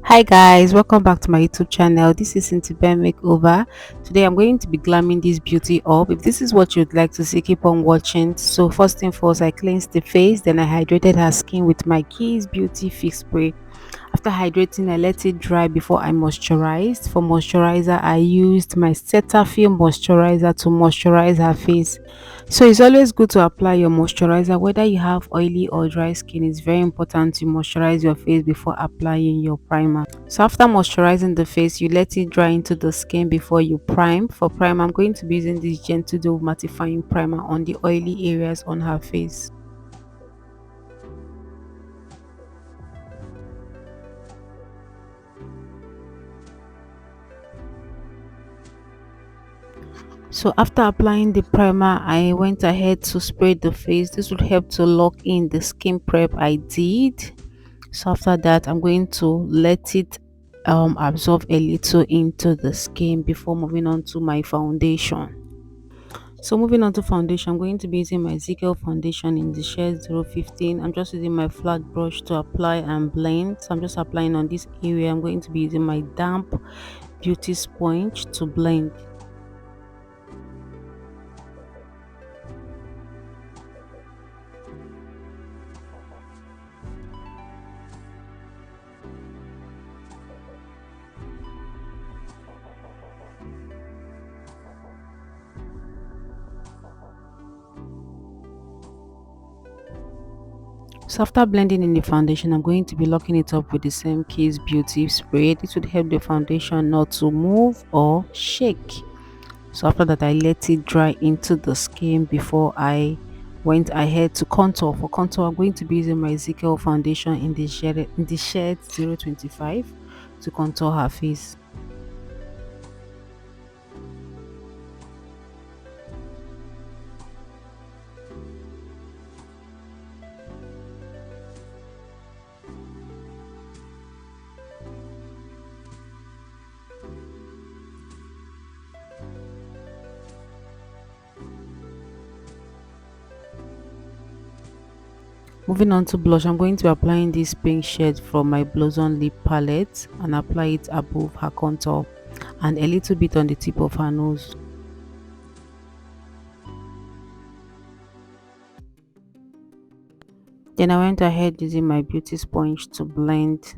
Hi guys, welcome back to my YouTube channel. This is Cynthia Makeover. Today I'm going to be glamming this beauty up. If this is what you'd like to see, keep on watching. So first thing first, I cleansed the face, then I hydrated her skin with my Kiss Beauty Fix Spray. After hydrating, I let it dry before I moisturized. For moisturizer, I used my Cetaphil moisturizer to moisturize her face. So it's always good to apply your moisturizer whether you have oily or dry skin. It's very important to moisturize your face before applying your primer. So after moisturizing the face, you let it dry into the skin before you prime. For prime, I'm going to be using this gentle doe mattifying primer on the oily areas on her face. So after applying the primer, I went ahead to spray the face. This would help to lock in the skin prep I did. So after that, I'm going to let it absorb a little into the skin before moving on to my foundation. So moving on to foundation, I'm going to be using my Zikel foundation in the shade 015. I'm just using my flat brush to apply and blend. So I'm just applying on this area. I'm going to be using my damp beauty sponge to blend. So after blending in the foundation, I'm going to be locking it up with the same Kiss Beauty spray. This would help the foundation not to move or shake. So after that, I let it dry into the skin before I went ahead to contour. For contour, I'm going to be using my Zikel foundation in the shade 025 to contour her face. Moving on to blush, I'm going to be applying this pink shade from my Blossom Lip palette and apply it above her contour and a little bit on the tip of her nose. Then I went ahead using my beauty sponge to blend.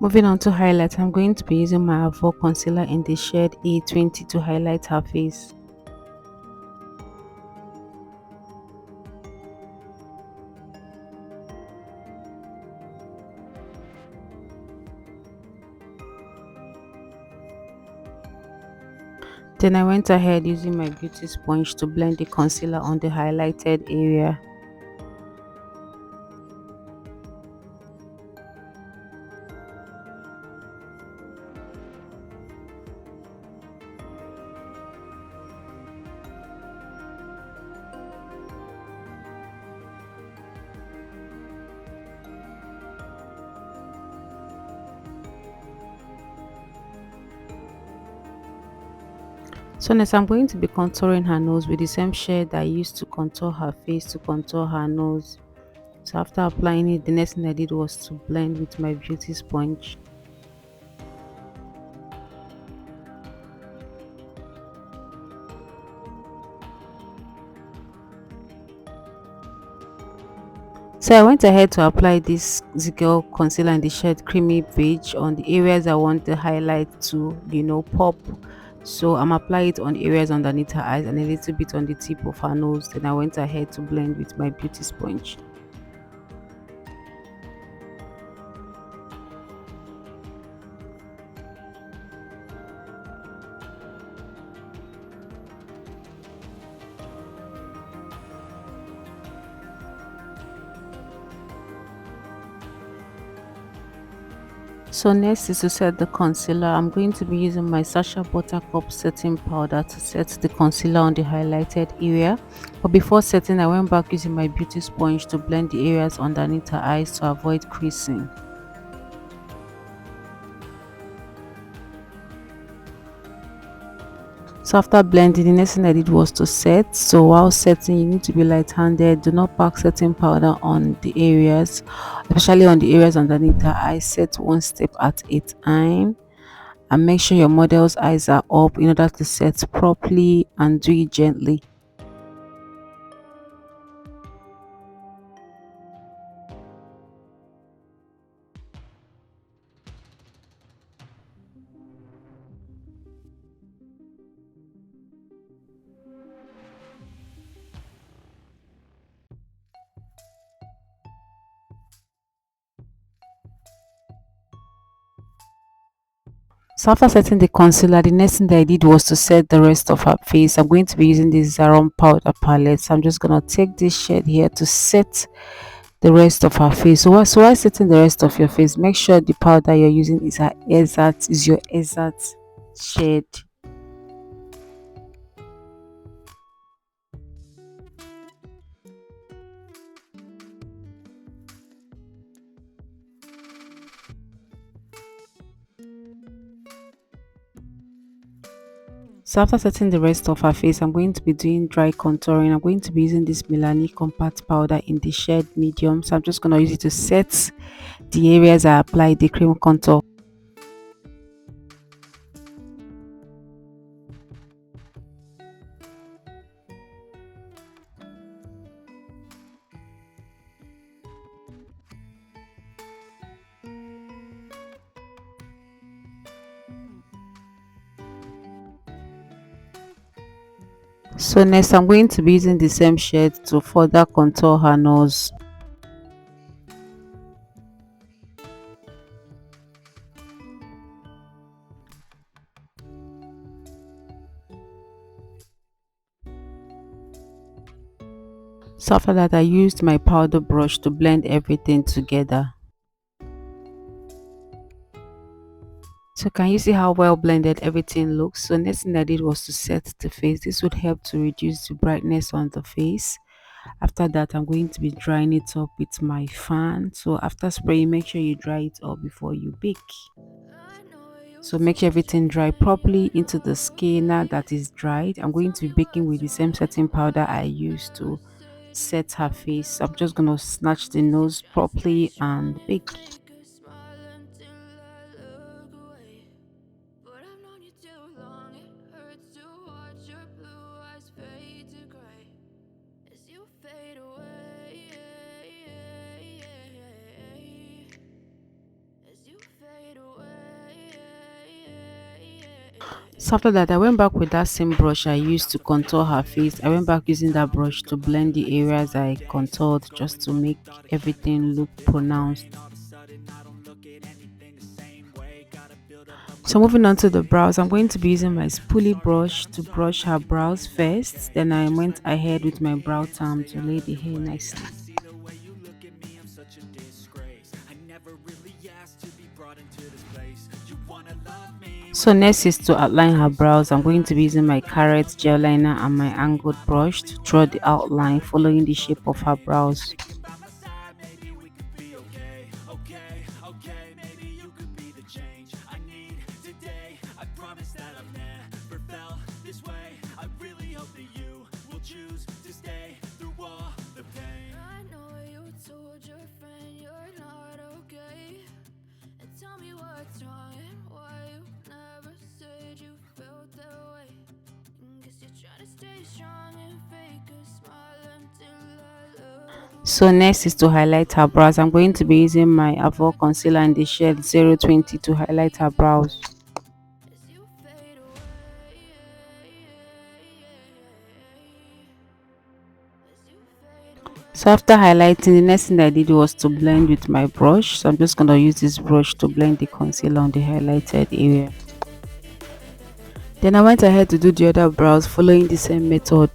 Moving on to highlight, I'm going to be using my Avour concealer in the shade A20 to highlight her face. Then I went ahead using my beauty sponge to blend the concealer on the highlighted area. So next I'm going to be contouring her nose with the same shade I used to contour her face to contour her nose. So after applying it, the next thing I did was to blend with my beauty sponge. So I went ahead to apply this Zikel concealer in the shade Creamy Beige on the areas I want the highlight to, pop. So I'm applying it on the areas underneath her eyes and a little bit on the tip of her nose. Then I went ahead to blend with my beauty sponge. So next is to set the concealer. I'm going to be using my Sasha Buttercup setting powder to set the concealer on the highlighted area. But before setting, I went back using my beauty sponge to blend the areas underneath her eyes to avoid creasing. So after blending, the next thing I did was to set. So while setting, you need to be light-handed. Do not pack setting powder on the areas, especially on the areas underneath the eye. Set one step at a time, and make sure your model's eyes are up in order to set properly, and do it gently. So after setting the concealer, the next thing that I did was to set the rest of her face. I'm going to be using this Zaron powder palette. So I'm just going to take this shade here to set the rest of her face. So while setting the rest of your face, make sure the powder you're using is your exact shade. So after setting the rest of her face, I'm going to be doing dry contouring. I'm going to be using this Milani compact powder in the shade medium. So I'm just going to use it to set the areas I applied the cream contour. So next I'm going to be using the same shade to further contour her nose. So after that, I used my powder brush to blend everything together. So can you see how well blended everything looks? So next thing I did was to set the face. This would help to reduce the brightness on the face. After that, I'm going to be drying it up with my fan. So after spraying, make sure you dry it up before you bake. So make sure everything dry properly into the skin. Now that is dried, I'm going to be baking with the same setting powder I used to set her face. I'm just gonna snatch the nose properly and bake. So after that, I went back with that same brush I used to contour her face. I went back using that brush to blend the areas I contoured just to make everything look pronounced. So moving on to the brows, I'm going to be using my spoolie brush to brush her brows first. Then I went ahead with my brow time to lay the hair nicely. So next is to outline her brows. I'm going to be using my carrot gel liner and my angled brush to draw the outline following the shape of her brows. So next is to highlight her brows. I'm going to be using my Avour concealer in the shade 020 to highlight her brows. So after highlighting, the next thing I did was to blend with my brush. So I'm just going to use this brush to blend the concealer on the highlighted area. Then I went ahead to do the other brows following the same method.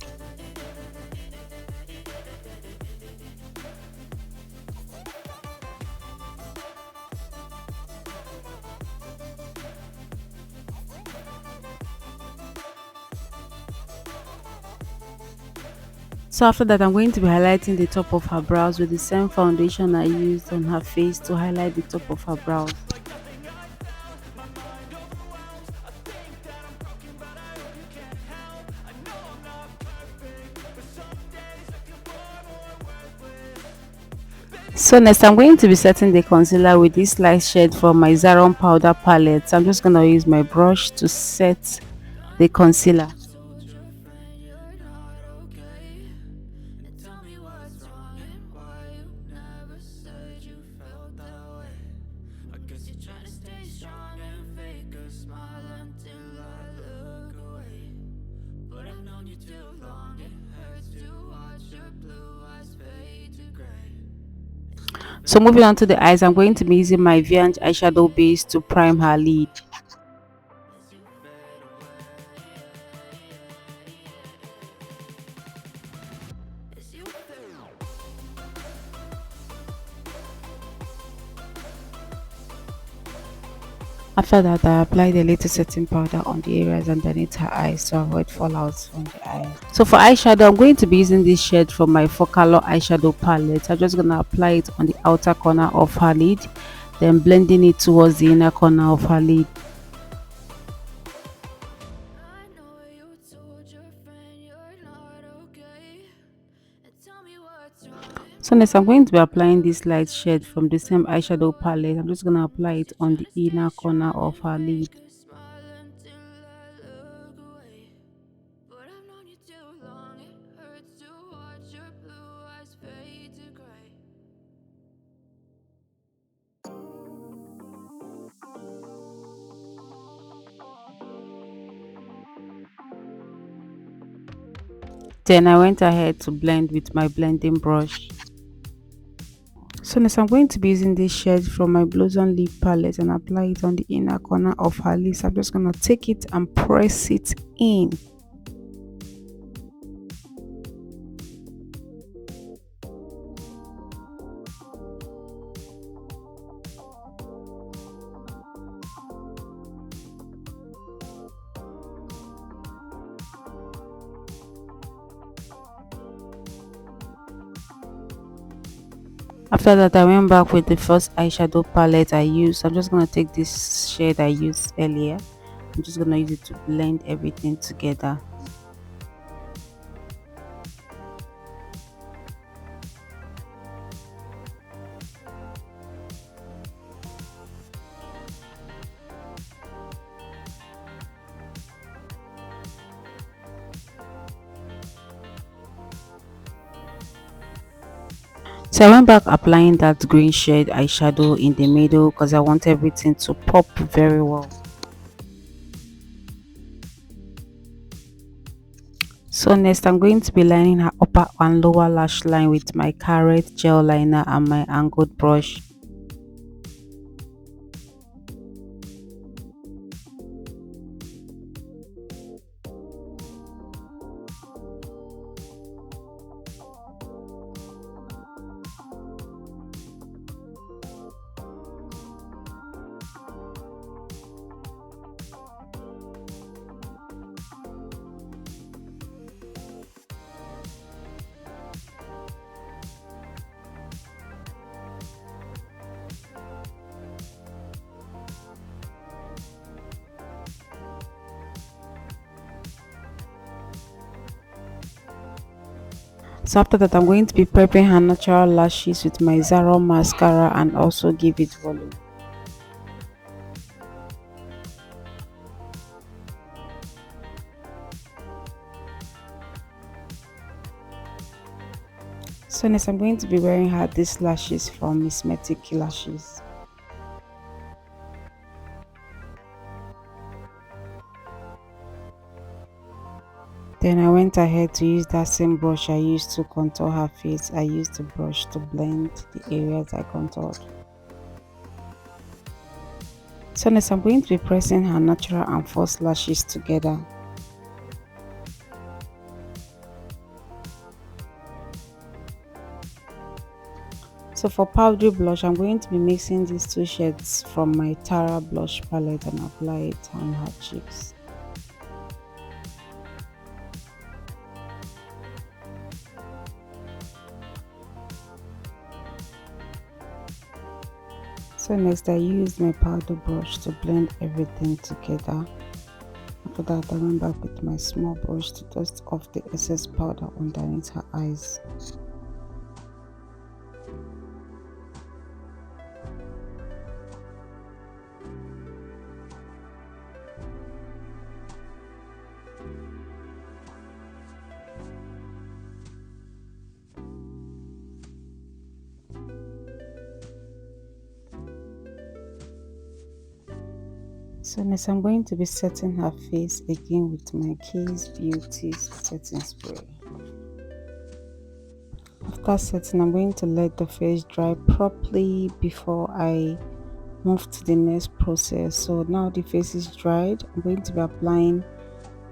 So after that, I'm going to be highlighting the top of her brows with the same foundation I used on her face to highlight the top of her brows. So next I'm going to be setting the concealer with this light shade from my Zaron powder palette. So I'm just going to use my brush to set the concealer. So moving on to the eyes, I'm going to be using my viange eyeshadow base to prime her lid. After that, I applied a little setting powder on the areas underneath her eyes to avoid fallouts from the eye. So for eyeshadow, I'm going to be using this shade from my focallure eyeshadow palette. I'm just going to apply it on the outer corner of her lid, then blending it towards the inner corner of her lid. So next I'm going to be applying this light shade from the same eyeshadow palette. I'm just going to apply it on the inner corner of her lid. Then I went ahead to blend with my blending brush. So next I'm going to be using this shade from my Blossom Lip palette and apply it on the inner corner of her lips. I'm just going to take it and press it in. After that, I went back with the first eyeshadow palette I used. I'm just going to take this shade I used earlier. I'm just going to use it to blend everything together. So I went back applying that green shade eyeshadow in the middle because I want everything to pop very well. So next I'm going to be lining her upper and lower lash line with my Karite gel liner and my angled brush. So after that, I'm going to be prepping her natural lashes with my Zaron mascara and also give it volume. So next, I'm going to be wearing her these lashes from Mismetic Lashes. Then I went ahead to use that same brush I used to contour her face. I used the brush to blend the areas I contoured. So next I'm going to be pressing her natural and false lashes together. So for powdery blush, I'm going to be mixing these two shades from my Tara blush palette and apply it on her cheeks. So next I used my powder brush to blend everything together. After that I went back with my small brush to dust off the excess powder underneath her eyes. So next I'm going to be setting her face again with my Case Beauty setting spray. After setting, I'm going to let the face dry properly before I move to the next process. So now the face is dried, I'm going to be applying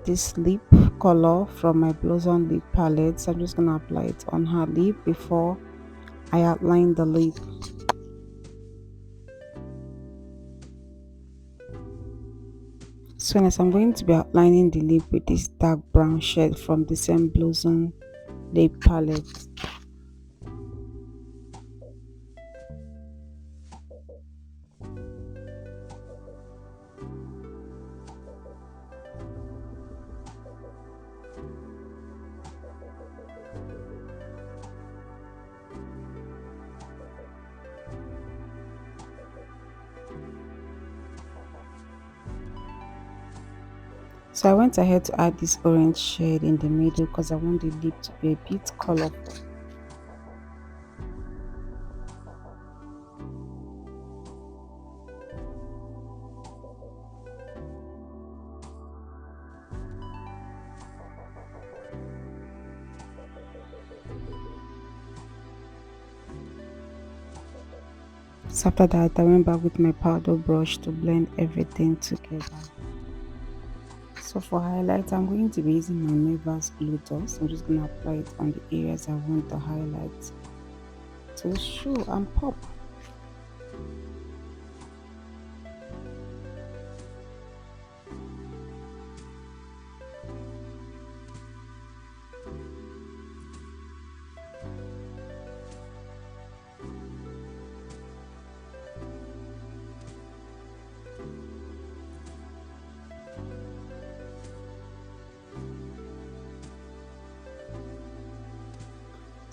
this lip color from my Blossom lip palette. So I'm just going to apply it on her lip before I outline the lip. So next I'm going to be outlining the lip with this dark brown shade from the same Blossom lip palette. So I went ahead to add this orange shade in the middle because I want the lip to be a bit colorful. So after that, I went back with my powder brush to blend everything together. So for highlight, I'm going to be using my maivels glue dust. I'm just going to apply it on the areas I want the highlights to show and pop.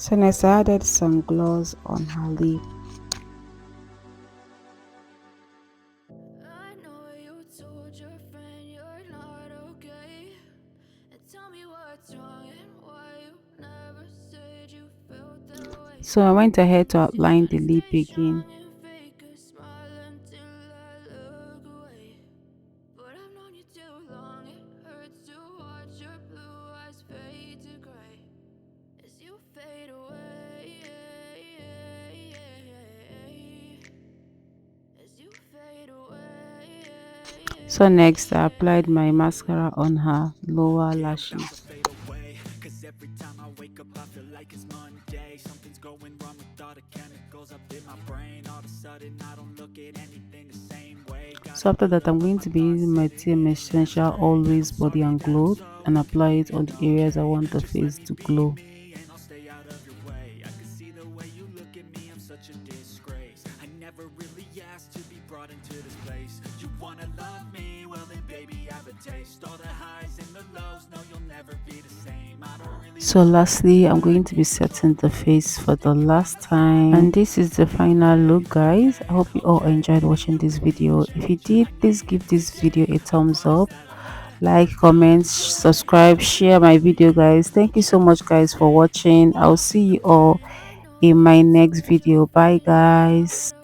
So next I added some gloss on her lip. So I went ahead to outline the lip again. So next I applied my mascara on her lower lashes. So after that, I'm going to be using my TM Essential Always Body and Glow and apply it on the areas I want the face to glow. So lastly, I'm going to be setting the face for the last time, and this is the final look, guys. I hope you all enjoyed watching this video. If you did, please give this video a thumbs up, like, comment, subscribe, share my video, guys. Thank you so much, guys, for watching. I'll see you all in my next video. Bye, guys.